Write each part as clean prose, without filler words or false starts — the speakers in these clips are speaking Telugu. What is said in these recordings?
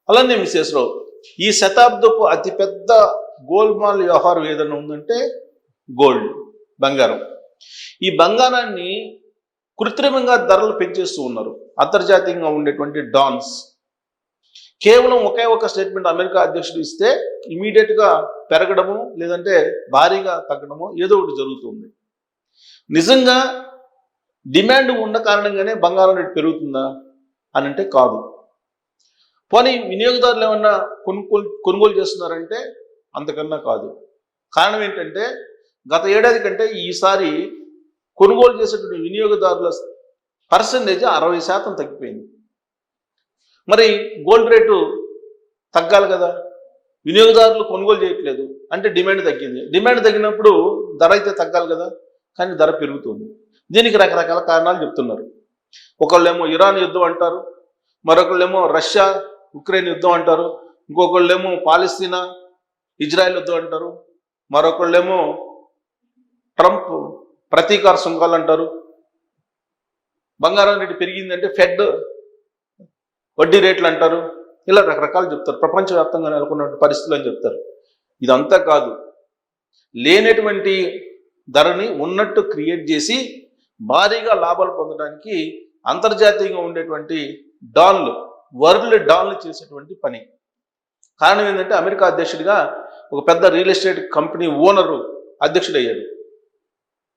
అలానే మిసెస్రావు, ఈ శతాబ్దపు అతిపెద్ద గోల్మాల్ వ్యవహారం ఏదైనా ఉందంటే గోల్డ్, బంగారం. ఈ బంగారాన్ని కృత్రిమంగా ధరలు పెంచేస్తూ ఉన్నారు అంతర్జాతీయంగా ఉండేటువంటి డాన్స్. కేవలం ఒకే ఒక స్టేట్మెంట్ అమెరికా అధ్యక్షుడు ఇస్తే ఇమీడియట్గా పెరగడము లేదంటే భారీగా తగ్గడము ఏదో ఒకటి జరుగుతుంది. నిజంగా డిమాండ్ ఉన్న కారణంగానే బంగారం రేటు పెరుగుతుందా అని అంటే కాదు. పోనీ వినియోగదారులు ఏమన్నా కొనుగోలు చేస్తున్నారంటే అంతకన్నా కాదు. కారణం ఏంటంటే గత ఏడాది కంటే ఈసారి కొనుగోలు చేసేటువంటి వినియోగదారుల పర్సంటేజ్ 60% తగ్గిపోయింది. మరి గోల్డ్ రేటు తగ్గాలి కదా, వినియోగదారులు కొనుగోలు చేయట్లేదు అంటే డిమాండ్ తగ్గింది. డిమాండ్ తగ్గినప్పుడు ధర అయితే తగ్గాలి కదా, కానీ ధర పెరుగుతుంది. దీనికి రకరకాల కారణాలు చెప్తున్నారు. ఒకళ్ళేమో ఇరాన్ యుద్ధం అంటారు, మరొకళ్ళేమో రష్యా ఉక్రెయిన్ యుద్ధం అంటారు, ఇంకొకళ్ళేమో పాలస్తీనా ఇజ్రాయెల్ యుద్ధం అంటారు, మరొకళ్ళేమో ట్రంప్ ప్రతీకార సుంకాలు అంటారు. బంగారం రేటు పెరిగిందంటే ఫెడ్ వడ్డీ రేట్లు అంటారు. ఇలా రకరకాలు చెప్తారు. ప్రపంచవ్యాప్తంగా నెలకొన్న పరిస్థితులు అని చెప్తారు. ఇదంతా కాదు, లేనటువంటి ధరని ఉన్నట్టు క్రియేట్ చేసి భారీగా లాభాలు పొందడానికి అంతర్జాతీయంగా ఉండేటువంటి డాన్లు, వరల్డ్ డాన్లు చేసేటువంటి పని. కారణం ఏంటంటే అమెరికా అధ్యక్షుడిగా ఒక పెద్ద రియల్ ఎస్టేట్ కంపెనీ ఓనరు అధ్యక్షుడు అయ్యాడు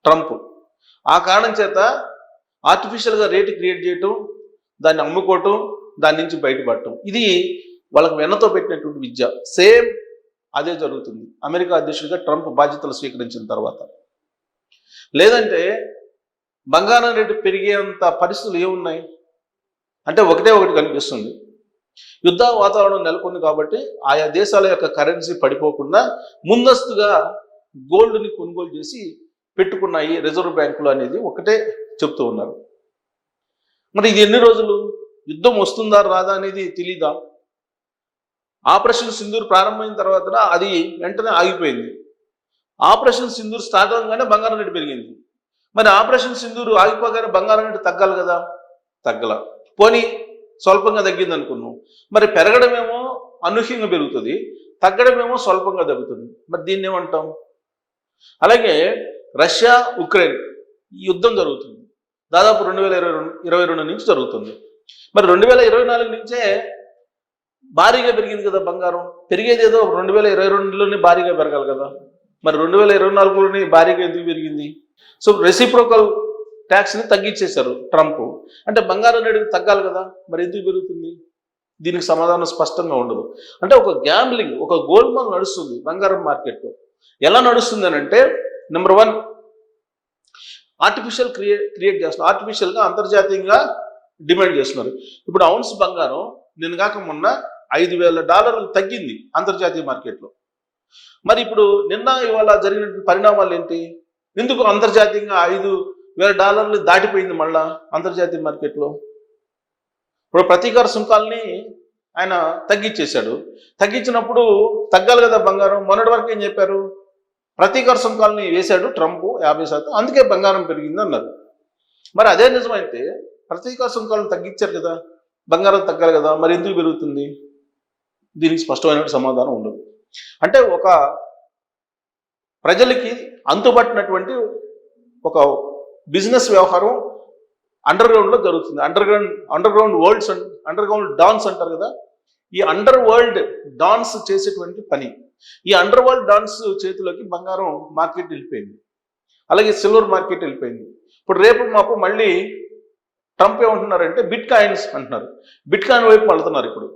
ట్రంప్. ఆ కారణం చేత ఆర్టిఫిషియల్గా రేటు క్రియేట్ చేయటం, దాన్ని అమ్ముకోవటం, దాని నుంచి బయటపడటం, ఇది వాళ్ళకి వెన్నతో పెట్టినటువంటి విద్య. సేమ్ అదే జరుగుతుంది అమెరికా అధ్యక్షుడిగా ట్రంప్ బాధ్యతలు స్వీకరించిన తర్వాత. లేదంటే బంగారం రేటు పెరిగేంత పరిస్థితులు ఏమున్నాయి అంటే ఒకటే ఒకటి కనిపిస్తుంది. యుద్ధ వాతావరణం నెలకొంది కాబట్టి ఆయా దేశాల యొక్క కరెన్సీ పడిపోకుండా ముందస్తుగా గోల్డ్ని కొనుగోలు చేసి పెట్టుకున్నాయి రిజర్వ్ బ్యాంకులు అనేది ఒకటే చెప్తూ ఉన్నారు. మరి ఇది ఎన్ని రోజులు, యుద్ధం వస్తుందా రాదా అనేది తెలీదా? ఆపరేషన్ సింధూర్ ప్రారంభమైన తర్వాత అది వెంటనే ఆగిపోయింది. ఆపరేషన్ సింధూర్ స్టార్ట్ అవగానే బంగారం రేటు పెరిగింది. మరి ఆపరేషన్ సింధూర్ ఆగిపోగానే బంగారం రేటు తగ్గాలి కదా, తగ్గల. పోనీ స్వల్పంగా తగ్గింది అనుకున్నాం. మరి పెరగడమేమో అనూహ్యంగా పెరుగుతుంది, తగ్గడమేమో స్వల్పంగా తగ్గుతుంది. మరి దీన్ని ఏమంటాం? అలాగే రష్యా ఉక్రెయిన్ ఈ యుద్ధం జరుగుతుంది దాదాపు 2022 నుంచి జరుగుతుంది. మరి 2024 నుంచే భారీగా పెరిగింది కదా బంగారం. పెరిగేది ఏదో 2022లోనే భారీగా పెరగాలి కదా, మరి 2024లోనే భారీగా ఎందుకు పెరిగింది? సో రెసిప్రోకల్ ట్యాక్స్ని తగ్గించేశారు ట్రంప్. అంటే బంగారం రేటు తగ్గాలి కదా, మరి ఎందుకు పెరుగుతుంది? దీనికి సమాధానం స్పష్టంగా ఉండదు. అంటే ఒక గ్యాంబ్లింగ్, ఒక గోల్మాల్ నడుస్తుంది బంగారం మార్కెట్లో. ఎలా నడుస్తుంది అని అంటే, నెంబర్ 1 ఆర్టిఫిషియల్ క్రియేట్ చేస్తున్నారు, ఆర్టిఫిషియల్గా అంతర్జాతీయంగా డిమాండ్ చేస్తున్నారు. ఇప్పుడు ఔన్స్ బంగారం నిన్న కాక మొన్న $5,000 తగ్గింది అంతర్జాతీయ మార్కెట్లో. మరి ఇప్పుడు నిన్న ఇవాళ జరిగిన పరిణామాలు ఏంటి? ఎందుకు అంతర్జాతీయంగా $5,000 దాటిపోయింది మళ్ళా అంతర్జాతీయ మార్కెట్లో? ఇప్పుడు ప్రతీకార సుంకాలని ఆయన తగ్గించేశాడు. తగ్గించినప్పుడు తగ్గాలి కదా బంగారం. మొన్నటి వరకు ఏం చెప్పారు? ప్రతీకార సుంకాలని వేశాడు ట్రంప్ 50%, అందుకే బంగారం పెరిగింది అన్నారు. మరి అదే నిజమైతే ప్రతీకార సుంకాలను తగ్గించారు కదా, బంగారం తగ్గాలి కదా, మరి ఎందుకు పెరుగుతుంది? దీనికి స్పష్టమైన సమాధానం ఉండదు. అంటే ఒక ప్రజలకి అంతుపట్టినటువంటి ఒక బిజినెస్ వ్యవహారం అండర్ గ్రౌండ్లో జరుగుతుంది. అండర్ గ్రౌండ్ డాన్స్ అంటారు కదా, ఈ అండర్ వరల్డ్ డాన్స్ చేసేటువంటి పని. ఈ అండర్ వరల్డ్ డాన్స్ చేతిలోకి బంగారం మార్కెట్ వెళ్ళిపోయింది, అలాగే సిల్వర్ మార్కెట్ వెళ్ళిపోయింది. ఇప్పుడు రేపు మాపు మళ్ళీ ట్రంప్ ఏమంటున్నారంటే బిట్ కాయిన్స్ అంటున్నారు. బిట్ కాయిన్ వైపు వెళ్తున్నారు. ఇప్పుడు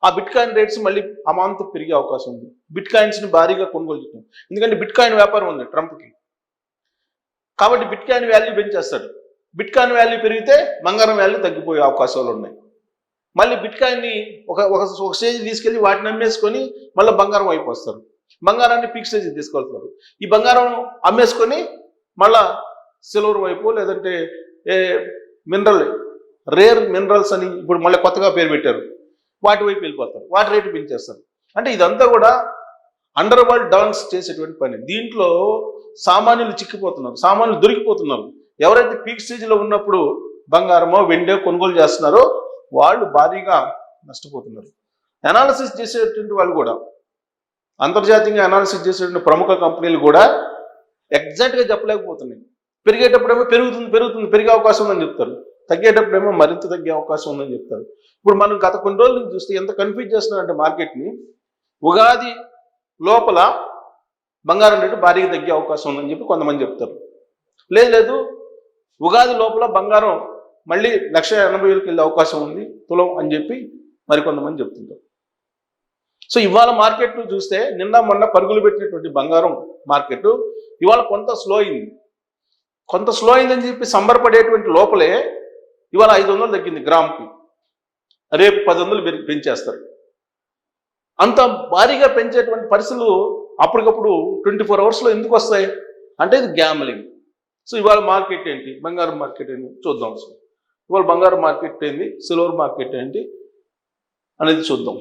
ఆ బిట్ కాయిన్ రేట్స్ మళ్ళీ అమాంతం పెరిగే అవకాశం ఉంది. బిట్ కాయిన్స్ని భారీగా కొనుగోలు చేయడం, ఎందుకంటే బిట్ కాయిన్ వ్యాపారం ఉంది ట్రంప్కి. కాబట్టి బిట్ కాయిన్ వాల్యూ పెంచేస్తాడు. బిట్ కాయిన్ వాల్యూ పెరిగితే బంగారం వాల్యూ తగ్గిపోయే అవకాశాలు ఉన్నాయి. మళ్ళీ బిట్ కాయిన్ని ఒక స్టేజ్ తీసుకెళ్ళి వాటిని అమ్మేసుకొని మళ్ళీ బంగారం వైపు వస్తారు. బంగారాన్ని పీక్ స్టేజ్ తీసుకెళ్తున్నారు. ఈ బంగారం అమ్మేసుకొని మళ్ళా సిల్వర్ వైపు, లేదంటే రేర్ మినరల్స్ అని ఇప్పుడు మళ్ళీ కొత్తగా పేరు పెట్టారు, వాటి వైపు వెళ్ళిపోతారు, వాటి రేటు పెంచేస్తారు. అంటే ఇదంతా కూడా అండర్ వరల్డ్ డాన్స్ చేసేటువంటి పని. దీంట్లో సామాన్యులు చిక్కిపోతున్నారు, సామాన్యులు దొరికిపోతున్నారు. ఎవరైతే పీక్ స్టేజ్లో ఉన్నప్పుడు బంగారమో వెండో కొనుగోలు చేస్తున్నారో వాళ్ళు భారీగా నష్టపోతున్నారు. అనాలిసిస్ చేసేటువంటి వాళ్ళు కూడా, అంతర్జాతీయంగా అనాలిసిస్ చేసేటువంటి ప్రముఖ కంపెనీలు కూడా ఎగ్జాక్ట్గా చెప్పలేకపోతున్నాయి. పెరిగేటప్పుడేమో పెరిగే అవకాశం ఉందని చెప్తారు, తగ్గేటప్పుడేమో మరింత తగ్గే అవకాశం ఉందని చెప్తారు. ఇప్పుడు మనం గత కొన్ని రోజుల నుంచి చూస్తే ఎంత కన్ఫ్యూజ్ చేస్తున్నారంటే మార్కెట్ని, ఉగాది లోపల బంగారం రేటు భారీగా తగ్గే అవకాశం ఉందని చెప్పి కొంతమంది చెప్తారు. లేదు ఉగాది లోపల బంగారం మళ్ళీ 1,80,000కి వెళ్ళే అవకాశం ఉంది తులం అని చెప్పి మరికొంతమంది చెప్తుంటారు. సో ఇవాళ మార్కెట్ చూస్తే నిన్న మొన్న పరుగులు పెట్టినటువంటి బంగారం మార్కెట్ ఇవాళ కొంత స్లో అయిందని చెప్పి సంబరపడేటువంటి లోపలే ఇవాళ 500 తగ్గింది గ్రామ్కి. రేపు 1000 పెంచేస్తారు. అంత భారీగా పెంచేటువంటి పరిస్థితులు అప్పటికప్పుడు 24 అవర్స్లో ఎందుకు వస్తాయి అంటే ఇది గ్యామ్లింగ్. సో ఇవాళ మార్కెట్ ఏంటి, బంగారం మార్కెట్ ఏంటి చూద్దాం. ఇవాళ బంగారం మార్కెట్ ఏంటి, సిల్వర్ మార్కెట్ ఏంటి అనేది చూద్దాం.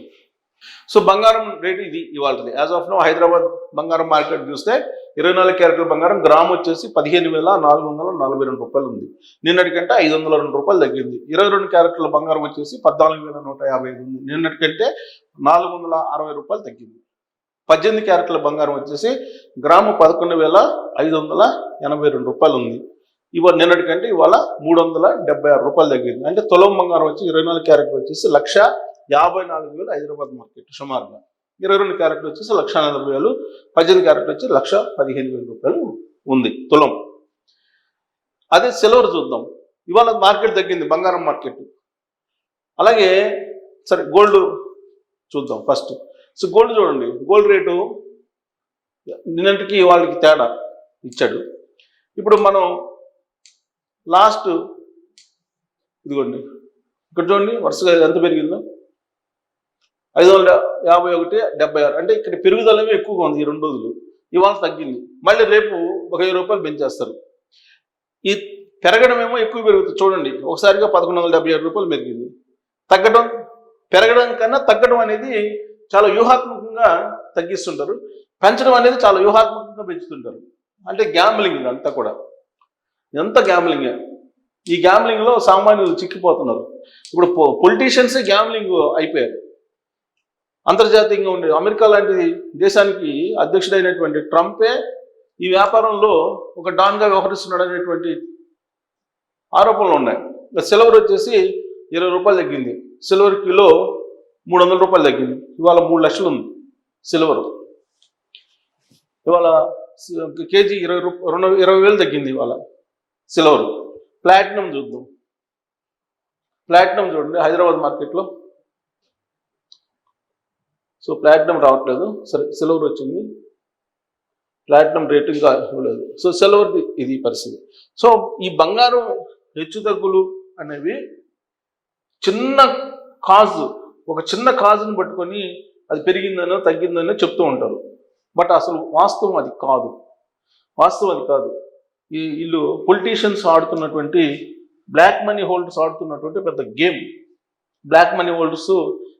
సో బంగారం రేటు ఇది ఇవాళది. యాజ్ ఆఫ్ నో హైదరాబాద్ బంగారం మార్కెట్ చూస్తే 24 క్యారెట్ల బంగారం గ్రామ్ వచ్చేసి 15,442 రూపాయలు ఉంది. నిన్నటికంటే 502 రూపాయలు తగ్గింది. 22 క్యారెట్ల బంగారం వచ్చేసి 14,155 ఉంది. నిన్నటికంటే 460 రూపాయలు తగ్గింది. 18 క్యారెట్ల బంగారం వచ్చేసి గ్రాము 11,582 రూపాయలు ఉంది. ఇవాళ నిన్నటికంటే ఇవాళ 376 రూపాయలు తగ్గింది. అంటే తులం బంగారం వచ్చి 24 క్యారెట్లు వచ్చేసి 1,54,000 హైదరాబాద్ మార్కెట్ సుమారుగా. 22 క్యారెట్లు వచ్చేసి 1,40,000, 18 క్యారెట్లు వచ్చి 1,15,000 రూపాయలు ఉంది తులం. అదే సిల్వర్ చూద్దాం. ఇవాళ మార్కెట్ తగ్గింది బంగారం మార్కెట్. అలాగే సరే గోల్డ్ చూద్దాం ఫస్ట్. సో గోల్డ్ చూడండి, గోల్డ్ రేటు నిన్నటికి వాళ్ళకి తేడా ఇచ్చాడు. ఇప్పుడు మనం లాస్ట్ ఇదిగోండి ఇక్కడ చూడండి వరుసగా ఎంత పెరిగిందో 551.76. అంటే ఇక్కడ పెరుగుదలమే ఎక్కువగా ఉంది ఈ 2 రోజులు. ఇవాళ తగ్గింది, మళ్ళీ రేపు 1,000 రూపాయలు పెంచేస్తారు. ఈ పెరగడం ఏమో ఎక్కువ పెరుగుతుంది చూడండి. ఒకసారిగా 1,177 రూపాయలు పెరిగింది. పెరగడం కన్నా తగ్గడం అనేది చాలా వ్యూహాత్మకంగా తగ్గిస్తుంటారు, పెంచడం అనేది చాలా వ్యూహాత్మకంగా పెంచుతుంటారు. అంటే గ్యాంబ్లింగ్ ఇదంతా కూడా, ఇదంతా గ్యాంబ్లింగే. ఈ గ్యాంబ్లింగ్లో సామాన్యులు చిక్కిపోతున్నారు. ఇప్పుడు పొలిటీషియన్సే గ్యాంబ్లింగ్ అయిపోయారు. అంతర్జాతీయంగా ఉండే అమెరికా లాంటి దేశానికి అధ్యక్షుడైనటువంటి ట్రంపే ఈ వ్యాపారంలో ఒక డాన్గా వ్యవహరిస్తున్నాడు అనేటువంటి ఆరోపణలు ఉన్నాయి. సిల్వర్ వచ్చేసి 20 రూపాయలు తగ్గింది. సిల్వర్ కిలో 300 రూపాయలు తగ్గింది. ఇవాళ 3 లక్షలు ఉంది సిల్వర్. ఇవాళ కేజీ 20,000 తగ్గింది ఇవాళ సిల్వర్. ప్లాటినం చూద్దాం. ప్లాటినం చూడండి హైదరాబాద్ మార్కెట్లో. సో ప్లాటినం రావట్లేదు, సరే సిల్వర్ వచ్చింది. ప్లాటినం రేటు ఇంకా ఇవ్వలేదు. సో సిల్వర్ది ఇది పరిస్థితి. సో ఈ బంగారం హెచ్చు తగ్గులు అనేవి ఒక చిన్న కాజును పట్టుకొని అది పెరిగిందనో తగ్గిందనో చెప్తూ ఉంటారు. బట్ అసలు వాస్తవం అది కాదు. ఈ వీళ్ళు పొలిటీషియన్స్ ఆడుతున్నటువంటి, బ్లాక్ మనీ హోల్డర్స్ ఆడుతున్నటువంటి పెద్ద గేమ్. బ్లాక్ మనీ హోల్డర్స్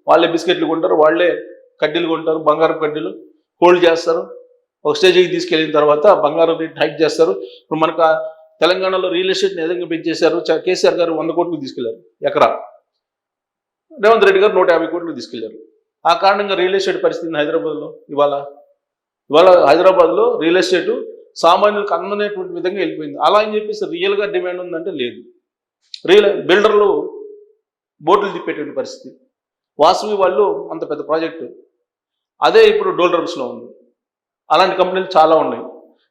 వాళ్ళే బిస్కెట్లు కొంటారు, వాళ్ళే కడ్డీలు కొంటారు, బంగారం కడ్డీలు హోల్డ్ చేస్తారు. ఒక స్టేజ్కి తీసుకెళ్ళిన తర్వాత బంగారం రేట్ హైక్ చేస్తారు. ఇప్పుడు మనకు తెలంగాణలో రియల్ ఎస్టేట్ని ఏదైనా పెంచేశారు. కేసీఆర్ గారు 100 కోట్లకు తీసుకెళ్లారు ఎకరా, రేవంత్ రెడ్డి గారు 150 కోట్లకు తీసుకెళ్లారు. ఆ కారణంగా రియల్ ఎస్టేట్ పరిస్థితి హైదరాబాద్లో ఇవాళ హైదరాబాద్లో రియల్ ఎస్టేటు సామాన్యులకు అందనేటువంటి విధంగా వెళ్ళిపోయింది. అలా అని చెప్పేసి రియల్గా డిమాండ్ ఉందంటే లేదు. బిల్డర్లు బోర్డులు తిప్పేటువంటి పరిస్థితి. వాసవి వాళ్ళు అంత పెద్ద ప్రాజెక్టు అదే ఇప్పుడు డోల్డ్రమ్స్లో ఉంది. అలాంటి కంపెనీలు చాలా ఉన్నాయి.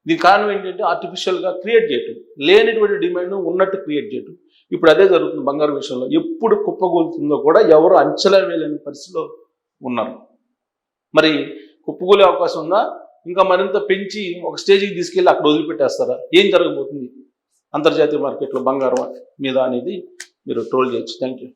దీని కారణం ఏంటంటే ఆర్టిఫిషియల్గా క్రియేట్ చేయటం, లేనిటువంటి డిమాండ్ ఉన్నట్టు క్రియేట్ చేయటం. ఇప్పుడు అదే జరుగుతుంది బంగారం విషయంలో. ఎప్పుడు కుప్పగూలుతుందో కూడా ఎవరు అంచనా వేయలేని పరిస్థితిలో ఉన్నారు. మరి కుప్పగూలే అవకాశం ఉందా, ఇంకా మరింత పెంచి ఒక స్టేజ్కి తీసుకెళ్ళి అక్కడ వదిలిపెట్టేస్తారా? ఏం జరగబోతుంది అంతర్జాతీయ మార్కెట్లో బంగారం మీద అనేది మీరు ట్రోల్ చేయొచ్చు. Thank you.